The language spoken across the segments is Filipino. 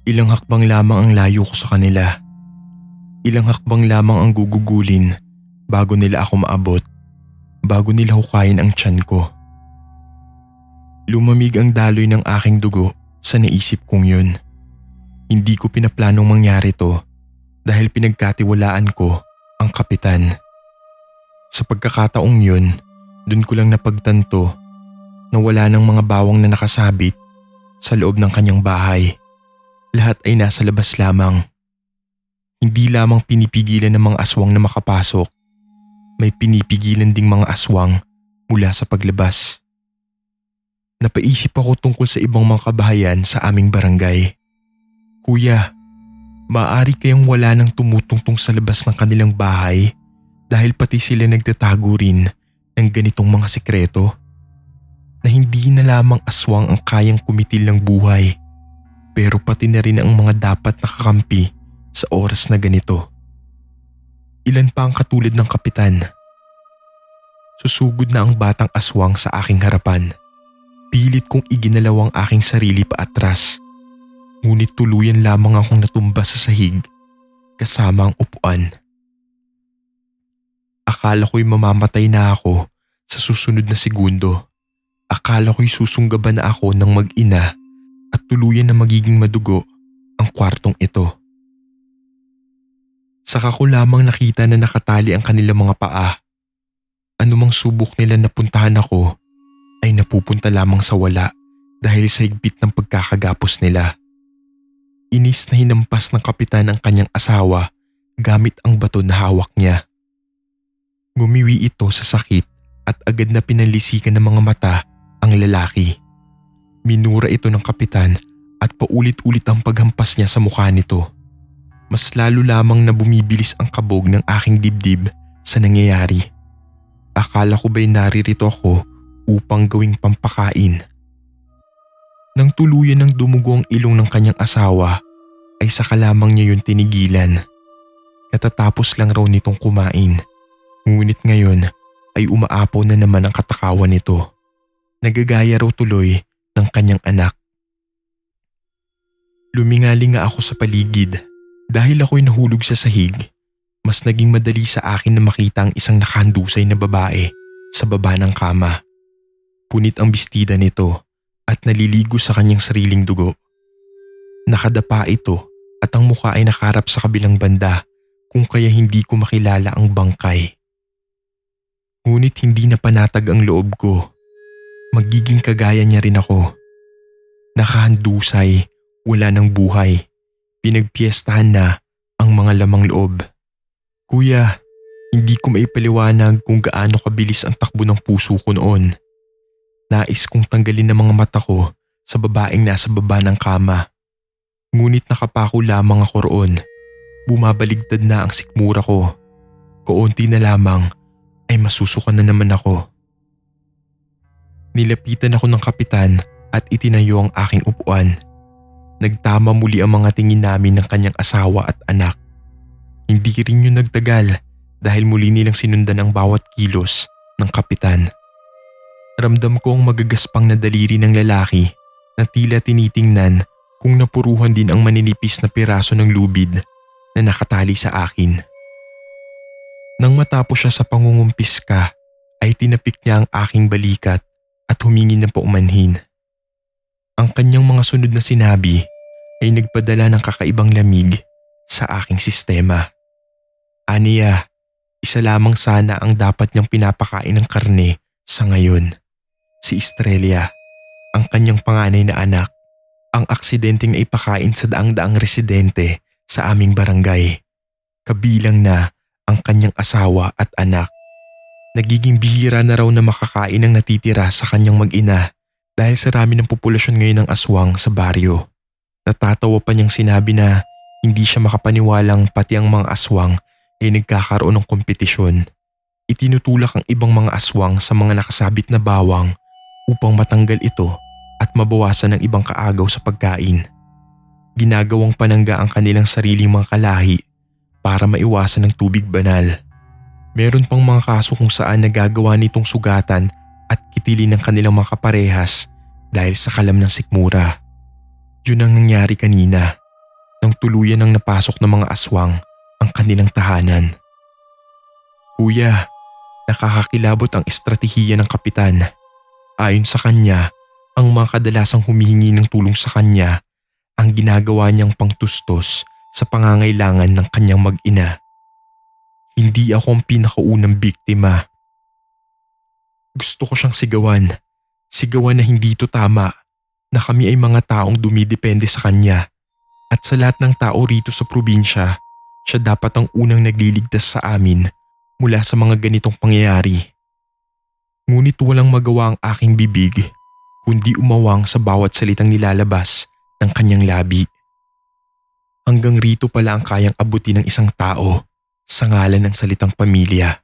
Ilang hakbang lamang ang layo ko sa kanila. Ilang hakbang lamang ang gugugulin bago nila ako maabot, bago nila hukayin ang tiyan ko. Lumamig ang daloy ng aking dugo sa naisip kong yun. Hindi ko pinaplanong mangyari to dahil pinagkatiwalaan ko ang kapitan. Sa pagkakataong yun, dun ko lang napagtanto na wala ng mga bawang na nakasabit sa loob ng kanyang bahay. Lahat ay nasa labas lamang. Hindi lamang pinipigilan ng mga aswang na makapasok, may pinipigilan ding mga aswang mula sa paglabas. Napaisip ako tungkol sa ibang mga kabahayan sa aming barangay. Kuya, maaari kayang wala nang tumutungtong sa labas ng kanilang bahay dahil pati sila nagtatago rin ng ganitong mga sikreto? Na hindi na lamang aswang ang kayang kumitil ng buhay, pero pati na rin ang mga dapat nakakampi sa oras na ganito. Ilan pa ang katulad ng kapitan? Susugod na ang batang aswang sa aking harapan. Pilit kong iginalaw ang aking sarili paatras. Ngunit tuluyan lamang akong natumba sa sahig kasama ang upuan. Akala ko'y mamamatay na ako sa susunod na segundo. Akala ko'y susunggaban na ako ng mag-ina at tuluyan na magiging madugo ang kwartong ito. Saka ko lamang nakita na nakatali ang kanilang mga paa. Anumang subok nila na puntahan ako ay napupunta lamang sa wala dahil sa higpit ng pagkakagapos nila. Inis na hinampas ng kapitan ang kanyang asawa gamit ang bato na hawak niya. Gumiwi ito sa sakit at agad na pinalisikan ng mga mata ang lalaki. Minura ito ng kapitan at paulit-ulit ang paghampas niya sa mukha nito. Mas lalo lamang na bumibilis ang kabog ng aking dibdib sa nangyayari. Akala ko ba'y naririto ako upang gawing pampakain. Nang tuluyan ng dumugo ang ilong ng kanyang asawa, ay saka lamang niya yun tinigilan. Katatapos lang raw nitong kumain. Ngunit ngayon ay umaapaw na naman ang katakawan nito. Nagagaya raw tuloy ng kanyang anak. Lumingalinga ako sa paligid. Dahil ako'y nahulog sa sahig, mas naging madali sa akin na makita ang isang nakahandusay na babae sa baba ng kama. Punit ang bestida nito at naliligo sa kanyang sariling dugo. Nakadapa ito at ang mukha ay nakaharap sa kabilang banda kung kaya hindi ko makilala ang bangkay. Ngunit hindi na panatag ang loob ko. Magiging kagaya niya rin ako. Nakahandusay, wala ng buhay. Pinagpiestahan na ang mga lamang loob. Kuya, hindi ko maipaliwanag kung gaano kabilis ang takbo ng puso ko noon. Nais kong tanggalin ang mga mata ko sa babaeng nasa baba ng kama. Ngunit nakapako lamang ako roon. Bumabaligtad na ang sikmura ko. Kaunti na lamang ay masusukan na naman ako. Nilapitan ako ng kapitan at itinayo ang aking upuan. Nagtama muli ang mga tingin namin ng kanyang asawa at anak. Hindi rin yun nagtagal dahil muli nilang sinundan ang bawat kilos ng kapitan. Ramdam ko ang magagaspang na daliri ng lalaki na tila tinitingnan kung napuruhan din ang maninipis na piraso ng lubid na nakatali sa akin. Nang matapos siya sa pangungumpiska ay tinapik niya ang aking balikat at humingi ng paumanhin. Ang kanyang mga sunod na sinabi ay nagpadala ng kakaibang lamig sa aking sistema. Aniya, isa lamang sana ang dapat niyang pinapakain ng karne sa ngayon. Si Estrella, ang kanyang panganay na anak, ang aksidenteng naipakain sa daang-daang residente sa aming barangay. Kabilang na ang kanyang asawa at anak. Nagiging bihira na raw na makakain ang natitira sa kanyang mag-ina dahil sa rami ng populasyon ngayon ng aswang sa baryo. Natatawa pa niyang sinabi na hindi siya makapaniwalang pati ang mga aswang ay nagkakaroon ng kompetisyon. Itinutulak ang ibang mga aswang sa mga nakasabit na bawang upang matanggal ito at mabawasan ng ibang kaagaw sa pagkain. Ginagawang panangga ang kanilang sariling mga kalahi para maiwasan ng tubig banal. Meron pang mga kaso kung saan nagagawa nitong sugatan at kitilin ng kanilang mga kaparehas dahil sa kalam ng sikmura. Yun ang nangyari kanina. nang tuluyan ng napasok ng mga aswang ang kanilang tahanan. Kuya, nakakakilabot ang estratehiya ng kapitan. Ayon sa kanya, ang mga kadalasang humihingi ng tulong sa kanya ang ginagawa niyang pangtustos sa pangangailangan ng kanyang mag-ina. Hindi ako ang pinakaunang biktima. Gusto ko siyang sigawan. Sigawan na hindi ito tama, na kami ay mga taong dumidepende sa kanya. At sa lahat ng tao rito sa probinsya, siya dapat ang unang nagliligtas sa amin mula sa mga ganitong pangyayari. Ngunit walang magawa ang aking bibig, kundi umawang sa bawat salitang nilalabas ng kanyang labi. Hanggang rito pala ang kayang abutin ng isang tao sa ngalan ng salitang pamilya.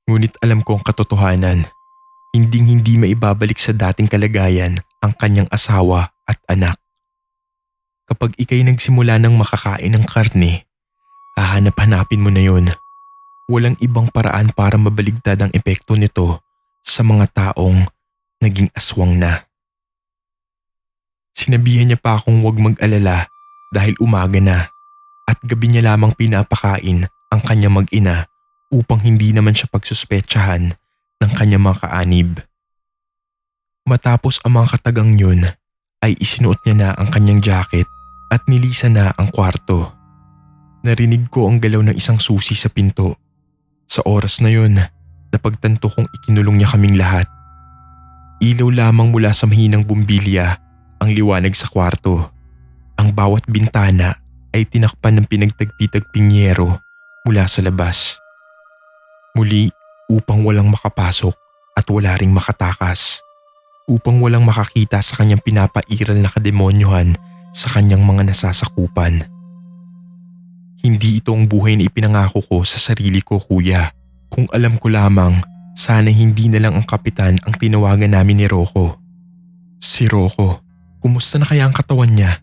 Ngunit alam ko ang katotohanan, hinding-hindi maibabalik sa dating kalagayan ang kanyang asawa at anak. Kapag ikay nagsimula ng makakain ng karne, hahanap-hanapin mo na yun. Walang ibang paraan para mabaligtad ang epekto nito sa mga taong naging aswang na. Sinabihan niya pa akong huwag mag-alala dahil umaga na at gabi niya lamang pinapakain ang kanyang mag-ina upang hindi naman siya pagsuspetsahan ng kanyang mga kaanib. Matapos ang mga katagang yun ay isinuot niya na ang kanyang jacket at nilisan na ang kwarto. Narinig ko ang galaw ng isang susi sa pinto. Sa oras na yun, napagtanto kong ikinulong niya kaming lahat. Ilaw lamang mula sa mahinang bumbilya ang liwanag sa kwarto. Ang bawat bintana ay tinakpan ng pinagtagpi-tagping yero mula sa labas. Muli upang walang makapasok at wala ring makatakas. Upang walang makakita sa kanyang pinapairal na kademonyohan sa kanyang mga nasasakupan. Hindi ito ang buhay na ipinangako ko sa sarili ko, kuya. Kung alam ko lamang, sana hindi na lang ang kapitan ang tinawagan namin ni Rocco. Si Rocco, kumusta na kaya ang katawan niya?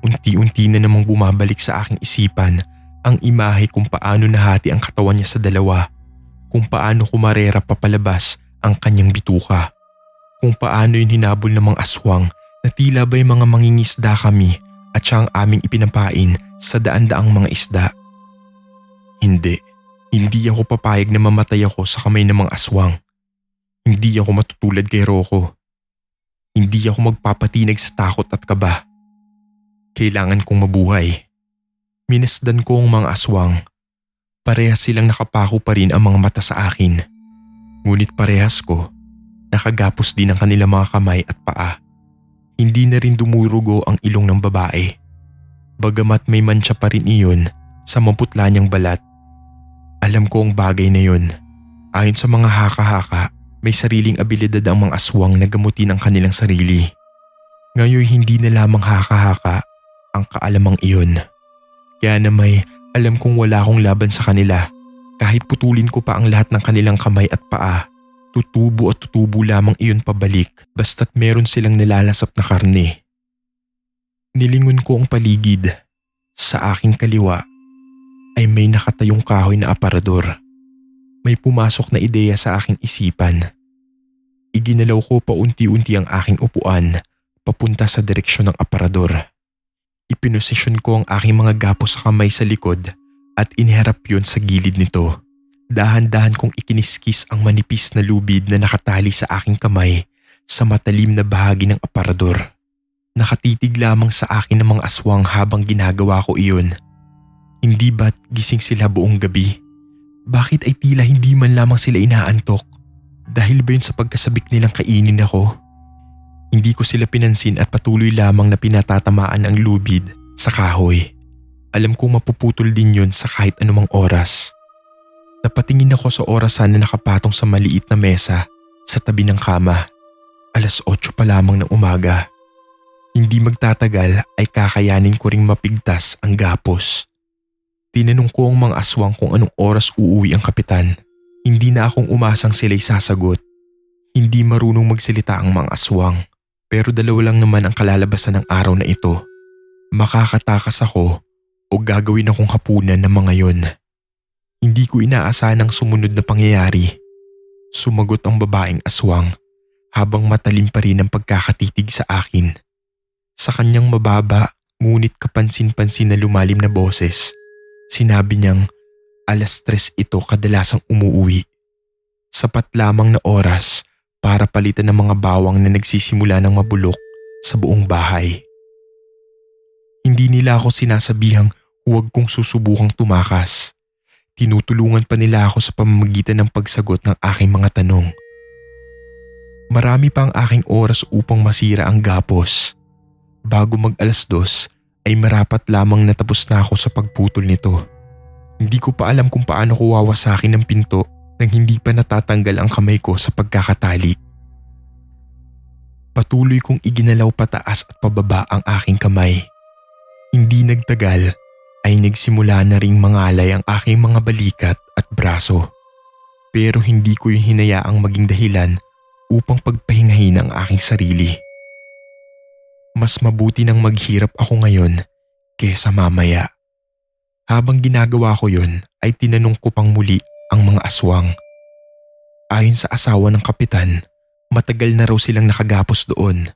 Unti-unti na namang bumabalik sa aking isipan ang imahe kung paano nahati ang katawan niya sa dalawa, kung paano kumarera papalabas ang kanyang bituka, kung paano yun hinabol ng mga aswang na tila ba'y mga mangingisda kami at siya ang aming ipinapain sa daan-daang mga isda. Hindi ako papayag na mamatay ako sa kamay ng mga aswang. Hindi ako matutulad kay Rocco. Hindi ako magpapatinag sa takot at kaba. Kailangan kong mabuhay. Minasdan ko ang mga aswang. Parehas silang nakapako pa rin ang mga mata sa akin. Ngunit parehas ko, nakagapos din ang kanilang mga kamay at paa. Hindi na rin dumurugo ang ilong ng babae. Bagamat may mantsa pa rin iyon sa maputla niyang balat. Alam ko ang bagay na yun. Ayon sa mga haka-haka, may sariling abilidad ang mga aswang na gamutin ang kanilang sarili. Ngayon hindi na lamang haka-haka ang kaalamang iyon. Kaya na may alam kong wala akong laban sa kanila. Kahit putulin ko pa ang lahat ng kanilang kamay at paa, tutubo at tutubo lamang iyon pabalik basta't meron silang nilalasap na karne. Nilingon ko ang paligid. Sa aking kaliwa ay may nakatayong kahoy na aparador. May pumasok na ideya sa aking isipan. Iginalaw ko paunti-unti ang aking upuan papunta sa direksyon ng aparador. Ipinosisyon ko ang aking mga gapos sa kamay sa likod at iniharap yon sa gilid nito. Dahan-dahan kong ikiniskis ang manipis na lubid na nakatali sa aking kamay sa matalim na bahagi ng aparador. Nakatitig lamang sa akin ng mga aswang habang ginagawa ko iyon. Hindi ba't gising sila buong gabi? Bakit ay tila hindi man lamang sila inaantok? Dahil ba yun sa pagkasabik nilang kainin ako? Hindi ko sila pinansin at patuloy lamang na pinatatamaan ang lubid sa kahoy. Alam kong mapuputol din yun sa kahit anumang oras. Napatingin ako sa orasan na nakapatong sa maliit na mesa sa tabi ng kama. 8:00 pa lamang ng umaga. Hindi magtatagal ay kakayanin ko ring mapigtas ang gapos. Tinanong ko ang mga aswang kung anong oras uuwi ang kapitan. Hindi na akong umasang sila'y sasagot. Hindi marunong magsalita ang mga aswang, pero dalawa lang naman ang kalalabasan ng araw na ito. Makakatakas ako o gagawin akong hapunan ng mga yon. Hindi ko inaasahan ang sumunod na pangyayari. Sumagot ang babaeng aswang habang matalim pa rin ang pagkakatitig sa akin. Sa kanyang mababa Ngunit kapansin-pansin na lumalim na boses. Sinabi niyang 3:00 ito kadalasang umuuwi. Sapat lamang na oras para palitan ng mga bawang na nagsisimula ng mabulok sa buong bahay. Hindi nila ako sinasabihang huwag kong susubukang tumakas. Tinutulungan pa nila ako sa pamamagitan ng pagsagot ng aking mga tanong. Marami pa ang aking oras upang masira ang gapos. Bago mag 2:00 ay marapat lamang natapos na ako sa pagputol nito. Hindi ko pa alam kung paano ko wawasakin ang pinto nang hindi pa natatanggal ang kamay ko sa pagkakatali. Patuloy kong iginalaw pataas at pababa ang aking kamay. Hindi nagtagal ay nagsimula na ring mangalay ang aking mga balikat at braso. Pero hindi ko yung hinayaang maging dahilan upang pagpahingahin ang aking sarili. Mas mabuti nang maghirap ako ngayon kesa mamaya. Habang ginagawa ko yon ay tinanong ko pang muli ang mga aswang. Ayon sa asawa ng kapitan, matagal na raw silang nakagapos doon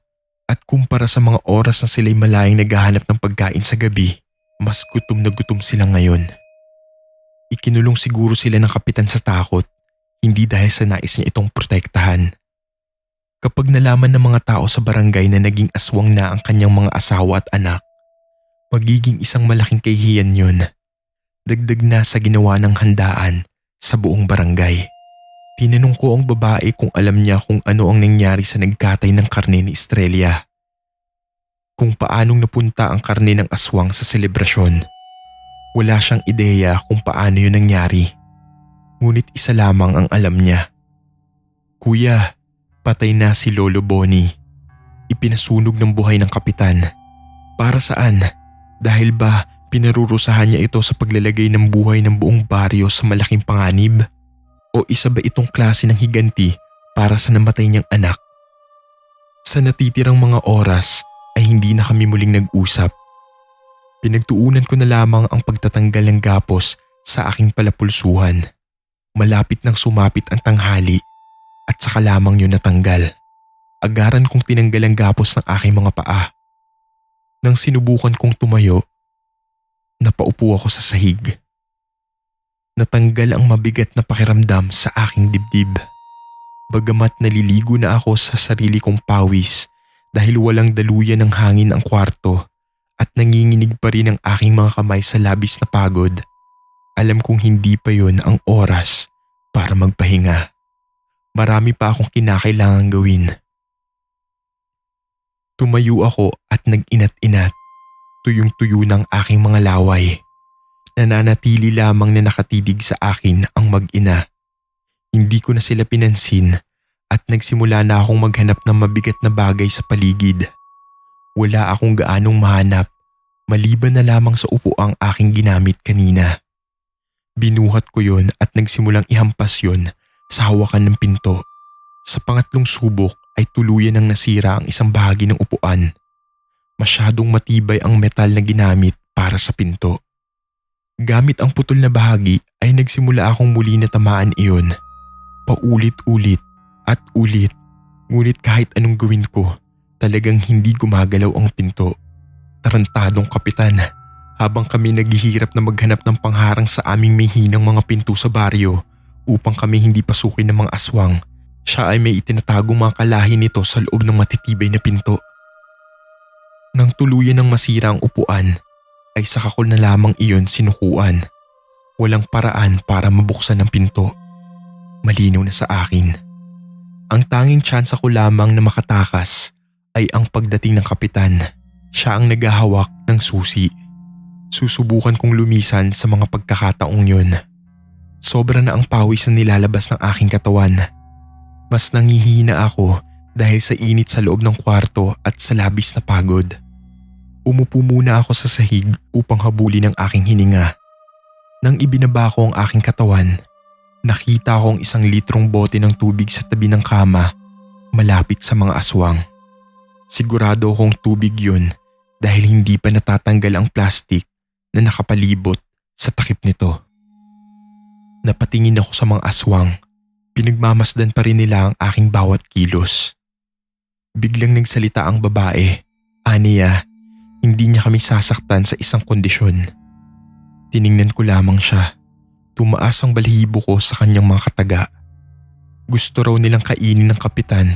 at kumpara sa mga oras na sila'y malayang naghahanap ng pagkain sa gabi, mas gutom na gutom sila ngayon. Ikinulong siguro sila ng kapitan sa takot, hindi dahil sa nais niya itong protektahan. Kapag nalaman ng mga tao sa barangay na naging aswang na ang kanyang mga asawa at anak, magiging isang malaking kahihiyan yun. Dagdag na sa ginawa ng handaan sa buong barangay. Tinanong ko ang babae kung alam niya kung ano ang nangyari sa nagkatay ng karne ni Estrella. Kung paanong napunta ang karne ng aswang sa selebrasyon. Wala siyang ideya kung paano yun nangyari. Ngunit isa lamang ang alam niya. Kuya, patay na si Lolo Bonnie. Ipinasunog ng buhay ng kapitan. Para saan? Dahil ba pinarurusahan niya ito sa paglalagay ng buhay ng buong baryo sa malaking panganib? O isa ba itong klase ng higanti para sa namatay niyang anak? Sa natitirang mga oras ay hindi na kami muling nag-usap. Pinagtuunan ko na lamang ang pagtatanggal ng gapos sa aking palapulsuhan. Malapit nang sumapit ang tanghali at saka lamang yun natanggal. Agaran kong tinanggal ang gapos ng aking mga paa. Nang sinubukan kong tumayo, napaupo ako sa sahig. Natanggal ang mabigat na pakiramdam sa aking dibdib. Bagamat naliligo na ako sa sarili kong pawis dahil walang daluyan ng hangin ang kwarto at nanginginig pa rin ang aking mga kamay sa labis na pagod, alam kong hindi pa yun ang oras para magpahinga. Marami pa akong kinakailangang gawin. Tumayo ako at nag-inat-inat. Tuyong-tuyo ng aking mga laway. Nananatili lamang na nakatidig sa akin ang mag-ina. Hindi ko na sila pinansin at nagsimula na akong maghanap ng mabigat na bagay sa paligid. Wala akong gaanong mahanap maliban na lamang sa upuang aking ginamit kanina. Binuhat ko yon at nagsimulang ihampas yon sa hawakan ng pinto. Sa pangatlong subok ay tuluyan ng nasira ang isang bahagi ng upuan. Masyadong matibay ang metal na ginamit para sa pinto. Gamit ang putol na bahagi ay nagsimula akong muli na tamaan iyon. Paulit-ulit at ulit. Ngunit kahit anong gawin ko, talagang hindi gumagalaw ang pinto. Tarantadong kapitan, habang kami naghihirap na maghanap ng pangharang sa aming may hinang mga pinto sa baryo upang kami hindi pasukin ng mga aswang, siya ay may itinatagong mga kalahi nito sa loob ng matitibay na pinto. Nang tuluyan ng masira ang upuan, ay saka ko na lamang iyon sinukuan. Walang paraan para mabuksan ang pinto. Malinaw na sa akin. Ang tanging tsansa ko lamang na makatakas ay ang pagdating ng kapitan. Siya ang naghahawak ng susi. Susubukan kong lumisan sa mga pagkakataong yun. Sobra na ang pawis na nilalabas ng aking katawan. Mas nangihina ako dahil sa init sa loob ng kwarto at sa labis na pagod. Umupo muna ako sa sahig upang habulin ang aking hininga. Nang ibinaba ko ang aking katawan, nakita ko ang 1 litrong bote ng tubig sa tabi ng kama malapit sa mga aswang. Sigurado akong tubig yun dahil hindi pa natatanggal ang plastik na nakapalibot sa takip nito. Napatingin ako sa mga aswang. Pinagmamasdan pa rin nila ang aking bawat kilos. Biglang nagsalita ang babae. Aniya, hindi niya kami sasaktan sa isang kondisyon. Tiningnan ko lamang siya. Tumaas ang balahibo ko sa kanyang mga kataga. Gusto raw nilang kainin ng kapitan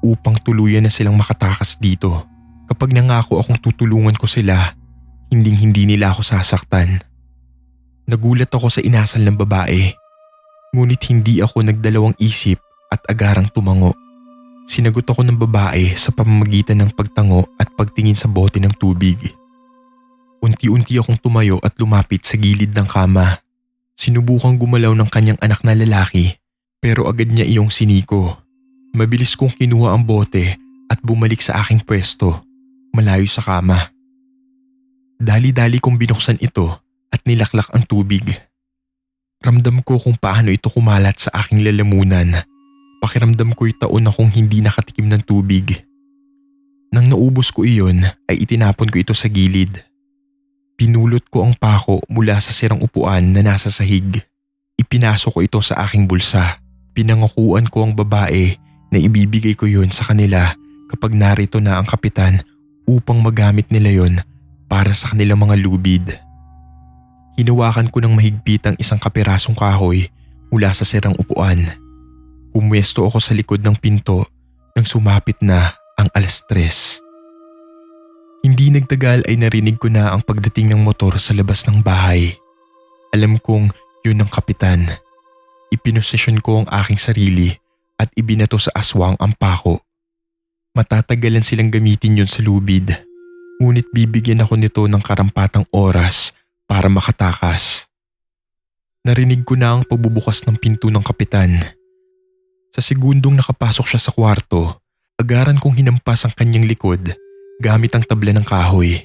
upang tuluyan na silang makatakas dito. Kapag nangako akong tutulungan ko sila, hindi nila ako sasaktan. Nagulat ako sa inasal ng babae. Ngunit hindi ako nagdalawang isip at agarang tumango. Sinagot ako ng babae sa pamamagitan ng pagtango at pagtingin sa bote ng tubig. Unti-unti akong tumayo at lumapit sa gilid ng kama. Sinubukang gumalaw ng kanyang anak na lalaki pero agad niya iyong siniko. Mabilis kong kinuha ang bote at bumalik sa aking pwesto, malayo sa kama. Dali-dali kong binuksan ito at nilaklak ang tubig. Ramdam ko kung paano ito kumalat sa aking lalamunan. Pakiramdam ko'y taon akong hindi nakatikim ng tubig. Nang naubos ko iyon ay itinapon ko ito sa gilid. Pinulot ko ang pako mula sa sirang upuan na nasa sahig. Ipinasok ko ito sa aking bulsa. Pinangakuan ko ang babae na ibibigay ko yon sa kanila kapag narito na ang kapitan upang magamit nila yon para sa kanilang mga lubid. Hinawakan ko ng mahigpit ang isang kapirasong kahoy mula sa sirang upuan. Pumwesto ako sa likod ng pinto nang sumapit na ang 3:00. Hindi nagtagal ay narinig ko na ang pagdating ng motor sa labas ng bahay. Alam kong yun ang kapitan. Ipinosisyon ko ang aking sarili at ibinato sa aswang ang pako. Matatagalan silang gamitin yun sa lubid. Ngunit bibigyan ako nito ng karampatang oras para makatakas. Narinig ko na ang pagbubukas ng pinto ng kapitan. Sa segundong nakapasok siya sa kwarto, agaran kong hinampas ang kanyang likod gamit ang tabla ng kahoy.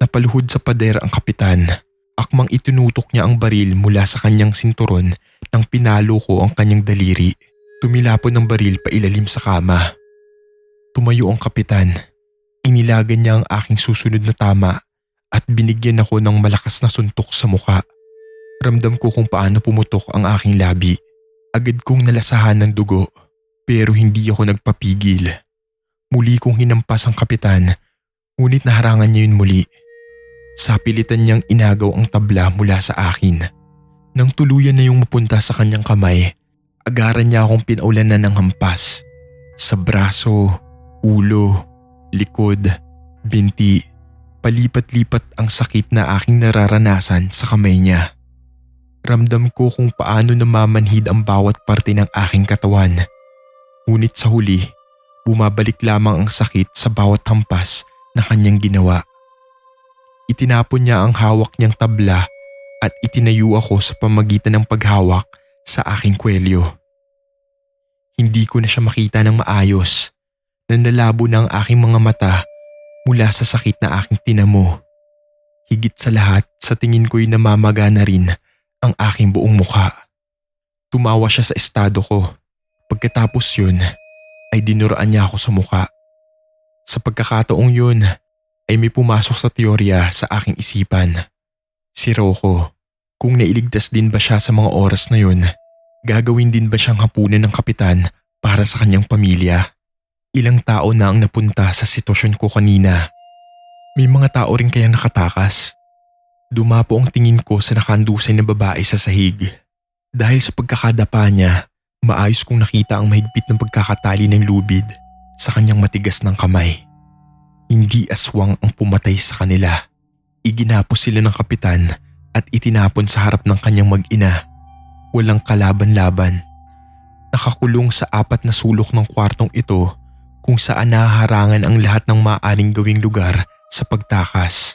Napaluhod sa pader ang kapitan. Akmang itinutok niya ang baril mula sa kanyang sinturon nang pinalo ko ang kanyang daliri. Tumilapon ang baril pailalim sa kama. Tumayo ang kapitan. Inilagan niya ang aking susunod na tama at binigyan ako ng malakas na suntok sa muka. Ramdam ko kung paano pumutok ang aking labi. Agad kong nalasahan ng dugo pero hindi ako nagpapigil. Muli kong hinampas ang kapitan ngunit naharangan niya yun muli. Sapilitan niyang inagaw ang tabla mula sa akin. Nang tuluyan na yung mapunta sa kanyang kamay, agaran niya akong pinaulanan ng hampas. Sa braso, ulo, likod, binti, palipat-lipat ang sakit na aking nararanasan sa kamay niya. Ramdam ko kung paano namamanhid ang bawat parte ng aking katawan. Ngunit sa huli, bumabalik lamang ang sakit sa bawat hampas na kanyang ginawa. Itinapon niya ang hawak niyang tabla at itinayo ako sa pamagitan ng paghawak sa aking kwelyo. Hindi ko na siya makita ng maayos. Nanlalabo na ang aking mga mata mula sa sakit na aking tinamo. Higit sa lahat, sa tingin ko'y namamaga na rin ang aking buong mukha. Tumawa siya sa estado ko. Pagkatapos yun, ay dinuraan niya ako sa mukha. Sa pagkakataong yun, ay may pumasok sa teorya sa aking isipan. Si Rocco, kung nailigtas din ba siya sa mga oras na yun, gagawin din ba siyang hapunan ng kapitan para sa kanyang pamilya? Ilang tao na ang napunta sa sitwasyon ko kanina. May mga tao rin kaya nakatakas. Dumapo ang tingin ko sa nakandusay na babae sa sahig. Dahil sa pagkakadapa niya, maayos kong nakita ang mahigpit ng pagkakatali ng lubid sa kanyang matigas ng kamay. Hindi aswang ang pumatay sa kanila. Iginapos sila ng kapitan at itinapon sa harap ng kanyang mag-ina. Walang kalaban-laban. Nakakulong sa 4 na sulok ng kwartong ito kung saan nahaharangan ang lahat ng maaaring gawing lugar sa pagtakas.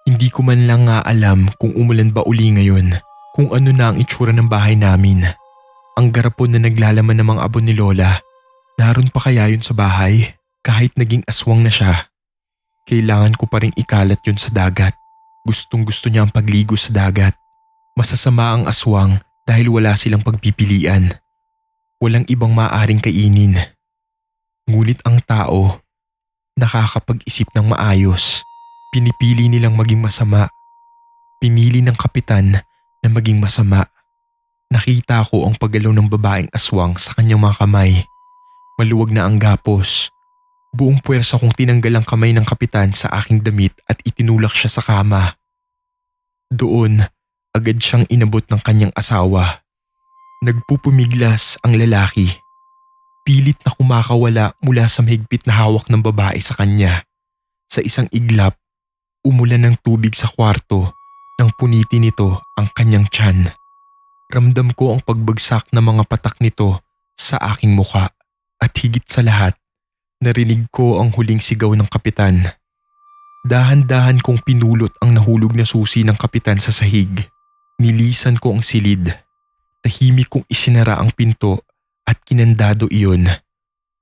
Hindi ko man lang nga alam kung umulan ba uli ngayon, kung ano na ang itsura ng bahay namin. Ang garapon na naglalaman ng mga abon ni Lola, naroon pa kaya yun sa bahay? Kahit naging aswang na siya, kailangan ko pa rin ikalat yun sa dagat. Gustong-gusto niya ang pagligo sa dagat. Masasama ang aswang dahil wala silang pagpipilian. Walang ibang maaaring kainin. Ngunit ang tao, nakakapag-isip ng maayos. Pinipili nilang maging masama. Pinili ng kapitan na maging masama. Nakita ko ang paggalaw ng babaeng aswang sa kanyang mga kamay. Maluwag na ang gapos. Buong puwersa kong tinanggal ang kamay ng kapitan sa aking damit at itinulak siya sa kama. Doon, agad siyang inabot ng kanyang asawa. Nagpupumiglas ang lalaki. Pilit na kumakawala mula sa mahigpit na hawak ng babae sa kanya. Sa isang iglap, umulan ng tubig sa kwarto nang punitin nito ang kanyang tiyan. Ramdam ko ang pagbagsak ng mga patak nito sa aking muka at higit sa lahat, narinig ko ang huling sigaw ng kapitan. Dahan-dahan kong pinulot ang nahulog na susi ng kapitan sa sahig. Nilisan ko ang silid. Tahimik kong isinara ang pinto at kinandado iyon.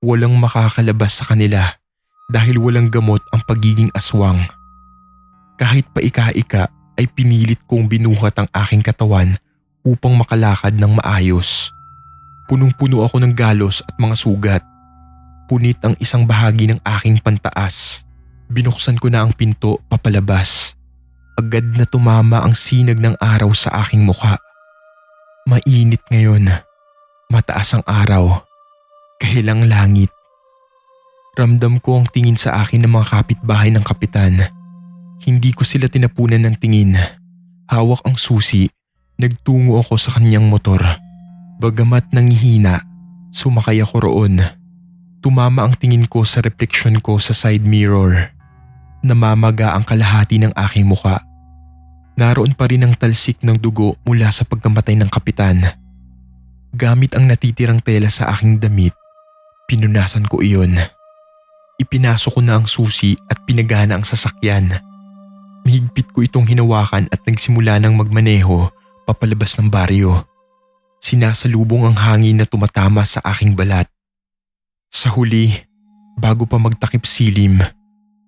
Walang makakalabas sa kanila dahil walang gamot ang pagiging aswang. Kahit pa ika-ika ay pinilit kong binuhat ang aking katawan upang makalakad ng maayos. Punong-puno ako ng galos at mga sugat. Punit ang isang bahagi ng aking pantaas. Binuksan ko na ang pinto papalabas. Agad na tumama ang sinag ng araw sa aking mukha. Mainit ngayon. Mataas ang araw. Kahilang langit. Ramdam ko ang tingin sa akin ng mga kapitbahay ng kapitan. Hindi ko sila tinapunan ng tingin. Hawak ang susi. Nagtungo ako sa kanyang motor. Bagamat nangihina, sumakay ako roon. Tumama ang tingin ko sa refleksyon ko sa side mirror. Namamaga ang kalahati ng aking muka. Naroon pa rin ang talsik ng dugo mula sa pagkamatay ng kapitan. Gamit ang natitirang tela sa aking damit, pinunasan ko iyon. Ipinasok ko na ang susi at pinagana ang sasakyan. Mahigpit ko itong hinawakan at nagsimula ng magmaneho papalabas ng baryo. Sinasalubong ang hangin na tumatama sa aking balat. Sa huli, bago pa magtakip silim,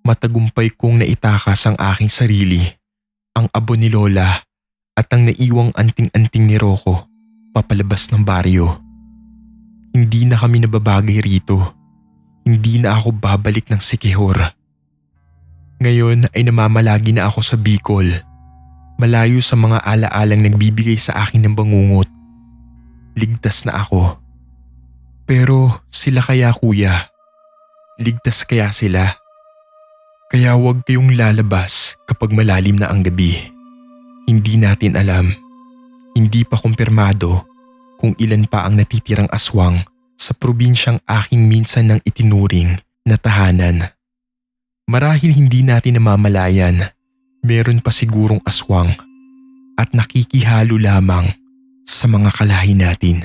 matagumpay kong naitakas ang aking sarili, ang abo ni Lola at ang naiwang anting-anting ni Rocco papalabas ng baryo. Hindi na kami nababagay rito. Hindi na ako babalik ng Siquijor. Ngayon ay namamalagi na ako sa Bicol, malayo sa mga alaalang nagbibigay sa akin ng bangungot. Ligtas na ako. Pero sila kaya kuya? Ligtas kaya sila? Kaya huwag kayong lalabas kapag malalim na ang gabi. Hindi natin alam. Hindi pa kumpirmado kung ilan pa ang natitirang aswang sa probinsyang aking minsan nang itinuring na tahanan. Marahil hindi natin namamalayan, meron pa sigurong aswang at nakikihalo lamang sa mga kalahi natin.